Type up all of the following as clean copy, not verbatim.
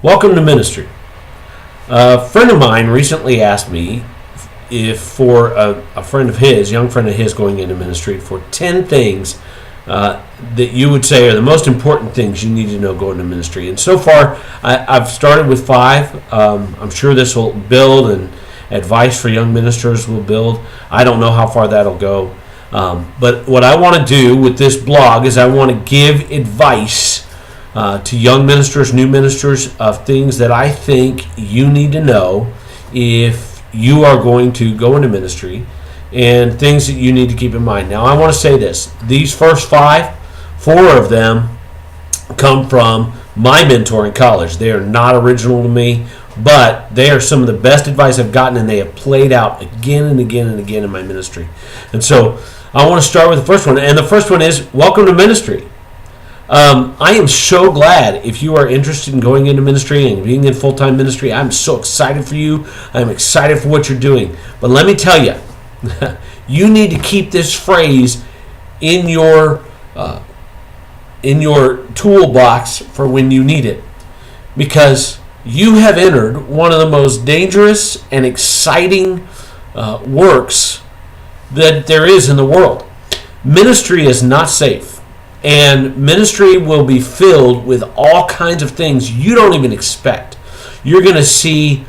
Welcome to ministry. A friend of mine recently asked me if for a friend of his, young friend of his going into ministry, for 10 things that you would say are the most important things you need to know going into ministry. And so far, I've started with 5. I'm sure this will build, and advice for young ministers will build. I don't know how far that'll go. But what I want to do with this blog is I want to give advice to young ministers, new ministers, of things that I think you need to know if you are going to go into ministry, and things that you need to keep in mind. Now, I want to say this. These first 4 of them come from my mentor in college. They are not original to me, but they are some of the best advice I've gotten, and they have played out again and again and again in my ministry. And so I want to start with the first one, and the first one is welcome to ministry. I am so glad if you are interested in going into ministry and being in full-time ministry. I'm so excited for you. I'm excited for what you're doing. But let me tell you, you need to keep this phrase in your toolbox for when you need it, because you have entered one of the most dangerous and exciting works that there is in the world. Ministry is not safe. And ministry will be filled with all kinds of things you don't even expect. You're going to see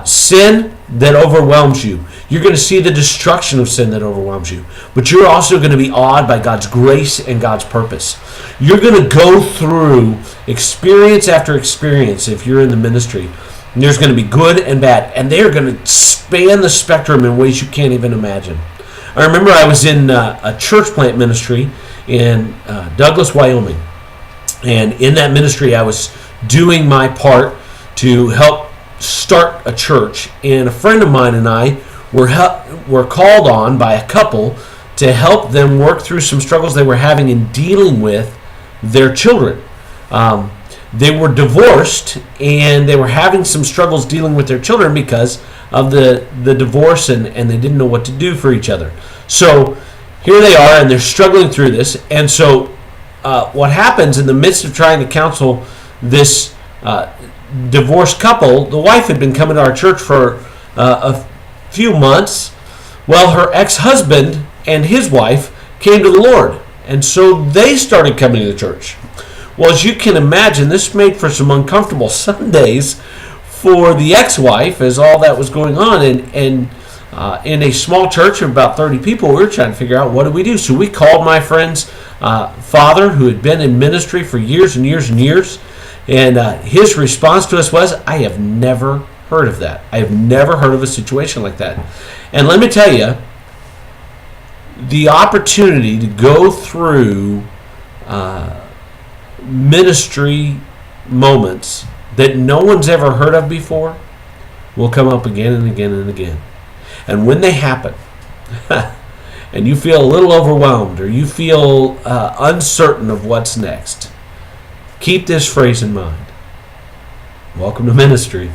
sin that overwhelms you. You're going to see the destruction of sin that overwhelms you. But you're also going to be awed by God's grace and God's purpose. You're going to go through experience after experience if you're in the ministry. And there's going to be good and bad. And they're going to span the spectrum in ways you can't even imagine. I remember I was in a church plant ministry in Douglas, Wyoming. And in that ministry, I was doing my part to help start a church. And a friend of mine and I were called on by a couple to help them work through some struggles they were having in dealing with their children. They were divorced, and they were having some struggles dealing with their children because of the divorce, and they didn't know what to do for each other. So here they are, and they're struggling through this. And so what happens in the midst of trying to counsel this divorced couple, the wife had been coming to our church for a few months. Well, her ex-husband and his wife came to the Lord, and so they started coming to the church. Well, as you can imagine, this made for some uncomfortable Sundays for the ex-wife as all that was going on. And in a small church of about 30 people, we were trying to figure out what do we do. So we called my friend's father, who had been in ministry for years and years and years. And his response to us was, I have never heard of that. I have never heard of a situation like that. And let me tell you, the opportunity to go through ministry moments that no one's ever heard of before will come up again and again and again. And when they happen, and you feel a little overwhelmed, or you feel uncertain of what's next, keep this phrase in mind. Welcome to ministry.